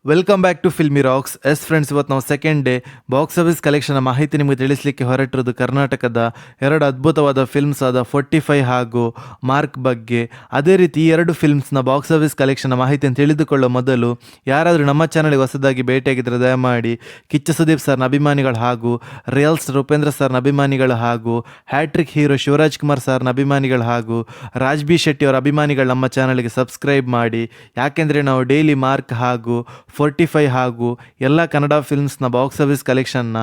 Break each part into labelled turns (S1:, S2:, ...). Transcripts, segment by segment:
S1: Welcome back to Filmy Rocks. Friends, ಇವತ್ತು ನಾವು second day box office collection ಮಾಹಿತಿ ನಿಮಗೆ ತಿಳಿಸಲಿಕ್ಕೆ ಹೊರಟಿರೋದು ಕರ್ನಾಟಕದ ಎರಡು ಅದ್ಭುತವಾದ ಫಿಲ್ಮ್ಸ್ ಆದ 45 ಹಾಗೂ ಮಾರ್ಕ್ ಬಗ್ಗೆ. ಅದೇ ರೀತಿ ಈ ಎರಡು ಫಿಲ್ಮ್ಸ್ನ ಬಾಕ್ಸ್ ಆಫೀಸ್ ಕಲೆಕ್ಷನ್ ಮಾಹಿತಿಯನ್ನು ತಿಳಿದುಕೊಳ್ಳೋ ಮೊದಲು ಯಾರಾದರೂ ನಮ್ಮ ಚಾನಲ್ಗೆ ಹೊಸದಾಗಿ ಭೇಟಿಯಾಗಿದ್ದರೆ ದಯಮಾಡಿ ಕಿಚ್ಚ ಸುದೀಪ್ ಸರ್ನ ಅಭಿಮಾನಿಗಳು ಹಾಗೂ ರಿಯಲ್ ಸ್ಟಾರ್ ಉಪೇಂದ್ರ ಸರ್ನ ಅಭಿಮಾನಿಗಳು ಹಾಗೂ ಹ್ಯಾಟ್ರಿಕ್ ಹೀರೋ ಶಿವರಾಜ್ ಕುಮಾರ್ ಸರ್ನ ಅಭಿಮಾನಿಗಳು ಹಾಗೂ ರಾಜ್ ಬಿ ಶೆಟ್ಟಿ ಅವರ ಅಭಿಮಾನಿಗಳು ನಮ್ಮ ಚಾನಲ್ಗೆ ಸಬ್ಸ್ಕ್ರೈಬ್ ಮಾಡಿ. ಯಾಕೆಂದರೆ ನಾವು ಡೈಲಿ ಮಾರ್ಕ್ ಹಾಗೂ 45 ಹಾಗೂ ಎಲ್ಲ ಕನ್ನಡ ಫಿಲ್ಮ್ಸ್ನ ಬಾಕ್ಸ್ ಆಫೀಸ್ ಕಲೆಕ್ಷನ್ನ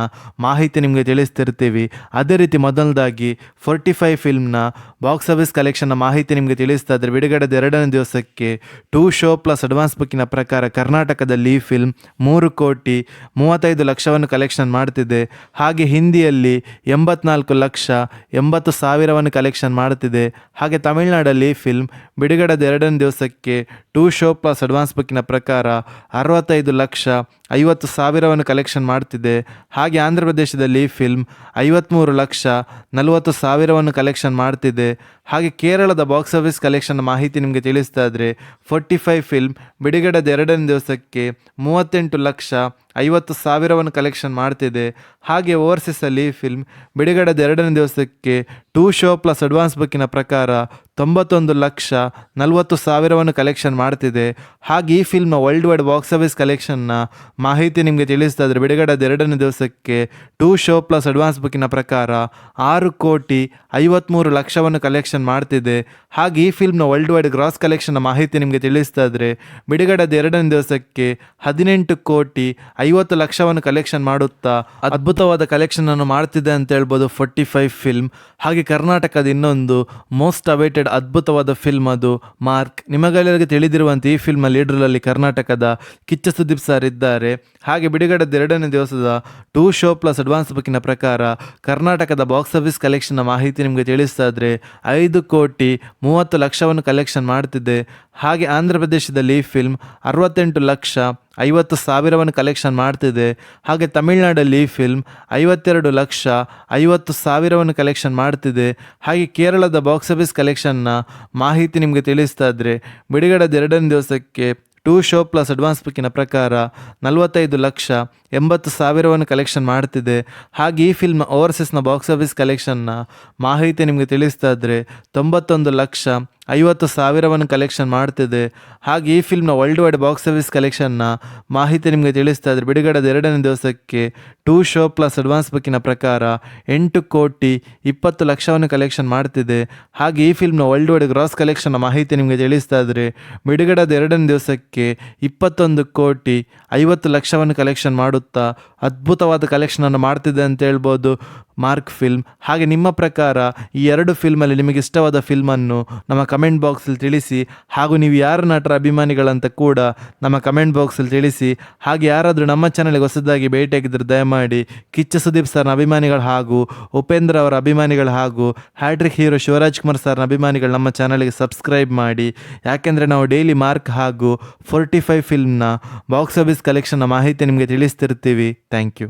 S1: ಮಾಹಿತಿ ನಿಮಗೆ ತಿಳಿಸ್ತಿರ್ತೀವಿ. ಅದೇ ರೀತಿ ಮೊದಲದಾಗಿ 45 ಫಿಲ್ಮ್ನ ಬಾಕ್ಸ್ ಆಫೀಸ್ ಕಲೆಕ್ಷನ್ನ ಮಾಹಿತಿ ನಿಮಗೆ ತಿಳಿಸ್ತಾ ಇದ್ರೆ, ಬಿಡುಗಡೆದ 2ನೇ ದಿವಸಕ್ಕೆ 2 ಶೋ ಪ್ಲಸ್ ಅಡ್ವಾನ್ಸ್ ಬುಕ್ಕಿನ ಪ್ರಕಾರ ಕರ್ನಾಟಕದಲ್ಲಿ ಈ ಫಿಲ್ಮ್ 3,35,00,000 ಕಲೆಕ್ಷನ್ ಮಾಡ್ತಿದೆ. ಹಾಗೆ ಹಿಂದಿಯಲ್ಲಿ 84,80,000 ಕಲೆಕ್ಷನ್ ಮಾಡ್ತಿದೆ. ಹಾಗೆ ತಮಿಳುನಾಡಲ್ಲಿ ಈ ಫಿಲ್ಮ್ ಬಿಡುಗಡೆದ 2ನೇ ದಿವಸಕ್ಕೆ 2 ಶೋ ಪ್ಲಸ್ ಅಡ್ವಾನ್ಸ್ ಬುಕ್ಕಿನ ಪ್ರಕಾರ 65,50,000 ಕಲೆಕ್ಷನ್ ಮಾಡ್ತಿದೆ. ಹಾಗೆ ಆಂಧ್ರ ಪ್ರದೇಶದಲ್ಲಿ ಈ ಫಿಲ್ಮ್ 53,40,000 ಕಲೆಕ್ಷನ್ ಮಾಡ್ತಿದೆ. ಹಾಗೆ ಕೇರಳದ ಬಾಕ್ಸ್ ಆಫೀಸ್ ಕಲೆಕ್ಷನ್ ಮಾಹಿತಿ ನಿಮಗೆ ತಿಳಿಸ್ತಾ ಇದ್ರೆ, 45 ಫಿಲ್ಮ್ ಬಿಡುಗಡೆದ 2ನೇ ದಿವಸಕ್ಕೆ 38,50,000 ಕಲೆಕ್ಷನ್ ಮಾಡ್ತಿದೆ. ಹಾಗೆ ಓವರ್ಸೀಸಲ್ಲಿ ಈ ಫಿಲ್ಮ್ ಬಿಡುಗಡೆದ 2ನೇ ದಿವಸಕ್ಕೆ 2 ಶೋ ಪ್ಲಸ್ ಅಡ್ವಾನ್ಸ್ ಬುಕ್ಕಿನ ಪ್ರಕಾರ 91,40,000 ಕಲೆಕ್ಷನ್ ಮಾಡ್ತಿದೆ. ಹಾಗೆ ಈ ಫಿಲ್ಮ್ನ ವರ್ಲ್ಡ್ ವೈಡ್ ಬಾಕ್ಸ್ ಆಫೀಸ್ ಕಲೆಕ್ಷನ್ನ ಮಾಹಿತಿ ನಿಮಗೆ ತಿಳಿಸ್ತಾ ಇದ್ರೆ, ಬಿಡುಗಡೆದ 2ನೇ ದಿವಸಕ್ಕೆ 2 ಶೋ ಪ್ಲಸ್ ಅಡ್ವಾನ್ಸ್ ಬುಕ್ಕಿನ ಪ್ರಕಾರ 6,53,00,000 ಕಲೆಕ್ಷನ್ ಮಾಡ್ತಿದೆ. ಹಾಗೆ ಈ ಫಿಲ್ಮ್ನ ವರ್ಲ್ಡ್ ವೈಡ್ ಗ್ರಾಸ್ ಕಲೆಕ್ಷನ್ನ ಮಾಹಿತಿ ನಿಮಗೆ ತಿಳಿಸ್ತಾ ಇದ್ರೆ, ಬಿಡುಗಡೆದ 2ನೇ ದಿವಸಕ್ಕೆ 18,50,00,000 ಕಲೆಕ್ಷನ್ ಮಾಡುತ್ತಾ ಅದ್ಭುತವಾದ ಕಲೆಕ್ಷನ್ ಅನ್ನು ಮಾಡ್ತಿದೆ ಅಂತ ಹೇಳ್ಬೋದು 45 ಫಿಲ್ಮ್. ಹಾಗೆ ಕರ್ನಾಟಕದ ಇನ್ನೊಂದು ಮೋಸ್ಟ್ ಅವೈಟೆಡ್ ಅದ್ಭುತವಾದ ಫಿಲ್ಮ್ ಅದು ಮಾರ್ಕ್. ನಿಮಗೆಲ್ಲರಿಗೂ ತಿಳಿದಿರುವಂತೆ ಈ ಫಿಲ್ಮ್ ಲೀಡರಲ್ಲಿ ಕರ್ನಾಟಕದ ಕಿಚ್ಚ ಸುದೀಪ್ ಸರ್ ಇದ್ದಾರೆ. ಹಾಗೆ ಬಿಡುಗಡೆದ 2ನೇ ದಿವಸದ 2 ಶೋ ಪ್ಲಸ್ ಅಡ್ವಾನ್ಸ್ ಬುಕ್ಕಿನ ಪ್ರಕಾರ ಕರ್ನಾಟಕದ ಬಾಕ್ಸ್ ಆಫೀಸ್ ಕಲೆಕ್ಷನ್ನ ಮಾಹಿತಿ ನಿಮಗೆ ತಿಳಿಸ್ತಾ ಇದ್ರೆ, 5,30,00,000 ಕಲೆಕ್ಷನ್ ಮಾಡ್ತಿದೆ. ಹಾಗೆ ಆಂಧ್ರ ಪ್ರದೇಶದಲ್ಲಿ ಈ ಫಿಲ್ಮ್ 68,50,000 ಕಲೆಕ್ಷನ್ ಮಾಡ್ತಿದೆ. ಹಾಗೆ ತಮಿಳುನಾಡಲ್ಲಿ ಈ ಫಿಲ್ಮ್ 52,50,000 ಕಲೆಕ್ಷನ್ ಮಾಡ್ತಿದೆ. ಹಾಗೆ ಕೇರಳದ ಬಾಕ್ಸ್ ಆಫೀಸ್ ಕಲೆಕ್ಷನ್ನ ಮಾಹಿತಿ ನಿಮಗೆ ತಿಳಿಸ್ತಾ ಇದ್ರೆ, ಬಿಡುಗಡೆದ 2ನೇ ದಿವಸಕ್ಕೆ 2 ಶೋ ಪ್ಲಸ್ ಅಡ್ವಾನ್ಸ್ ಬುಕ್ಕಿನ ಪ್ರಕಾರ 45,80,000 ಕಲೆಕ್ಷನ್ ಮಾಡ್ತಿದೆ. ಹಾಗೆ ಈ ಫಿಲ್ಮ್ ಓವರ್ಸೀಸ್ನ ಬಾಕ್ಸ್ ಆಫೀಸ್ ಕಲೆಕ್ಷನ್ನ ಮಾಹಿತಿ ನಿಮಗೆ ತಿಳಿಸ್ತಾ ಇದ್ರೆ, 91,50,000 ಕಲೆಕ್ಷನ್ ಮಾಡ್ತಿದೆ. ಹಾಗೆ ಈ ಫಿಲ್ಮ್ನ ವರ್ಲ್ಡ್ ವೈಡ್ ಬಾಕ್ಸ್ ಆಫೀಸ್ ಕಲೆಕ್ಷನ್ನ ಮಾಹಿತಿ ನಿಮಗೆ ತಿಳಿಸ್ತಾ ಇದ್ರೆ, ಬಿಡುಗಡೆದ 2ನೇ ದಿವಸಕ್ಕೆ 2 ಶೋ ಪ್ಲಸ್ ಅಡ್ವಾನ್ಸ್ ಬುಕ್ಕಿನ ಪ್ರಕಾರ 8,20,00,000 ಕಲೆಕ್ಷನ್ ಮಾಡ್ತಿದೆ. ಹಾಗೆ ಈ ಫಿಲ್ಮ್ನ ವರ್ಲ್ಡ್ ವೈಡ್ ಗ್ರಾಸ್ ಕಲೆಕ್ಷನ್ನ ಮಾಹಿತಿ ನಿಮಗೆ ತಿಳಿಸ್ತಾ ಇದ್ರೆ, ಬಿಡುಗಡೆದ 2ನೇ ದಿವಸಕ್ಕೆ 21,50,00,000 ಕಲೆಕ್ಷನ್ ಮಾಡುತ್ತಾ ಅದ್ಭುತವಾದ ಕಲೆಕ್ಷನನ್ನು ಮಾಡ್ತಿದೆ ಅಂತ ಹೇಳ್ಬೋದು ಮಾರ್ಕ್ ಫಿಲ್ಮ್. ಹಾಗೆ ನಿಮ್ಮ ಪ್ರಕಾರ ಈ ಎರಡು ಫಿಲ್ಮಲ್ಲಿ ನಿಮಗೆ ಇಷ್ಟವಾದ ಫಿಲ್ಮನ್ನು ನಮ್ಮ ಕಮೆಂಟ್ ಬಾಕ್ಸಲ್ಲಿ ತಿಳಿಸಿ. ಹಾಗೂ ನೀವು ಯಾರ ನಟರ ಅಭಿಮಾನಿಗಳಂತ ಕೂಡ ನಮ್ಮ ಕಮೆಂಟ್ ಬಾಕ್ಸಲ್ಲಿ ತಿಳಿಸಿ. ಹಾಗೆ ಯಾರಾದರೂ ನಮ್ಮ ಚಾನಲ್ಗೆ ಹೊಸದಾಗಿ ಭೇಟಿಯಾಗಿದ್ದರೆ ದಯಮಾಡಿ ಕಿಚ್ಚ ಸುದೀಪ್ ಸರ್ನ ಅಭಿಮಾನಿಗಳು ಹಾಗೂ ಉಪೇಂದ್ರ ಅವರ ಅಭಿಮಾನಿಗಳು ಹಾಗೂ ಹ್ಯಾಟ್ರಿಕ್ ಹೀರೋ ಶಿವರಾಜ್ ಕುಮಾರ್ ಸರ್ನ ಅಭಿಮಾನಿಗಳು ನಮ್ಮ ಚಾನಲ್ಗೆ ಸಬ್ಸ್ಕ್ರೈಬ್ ಮಾಡಿ. ಯಾಕೆಂದರೆ ನಾವು ಡೈಲಿ ಮಾರ್ಕ್ ಹಾಗೂ 45 ಫಿಲ್ಮ್ನ ಬಾಕ್ಸ್ ಆಫೀಸ್ ಕಲೆಕ್ಷನ್ನ ಮಾಹಿತಿ ನಿಮಗೆ ತಿಳಿಸ್ತಿರ್ತೀವಿ. Thank you.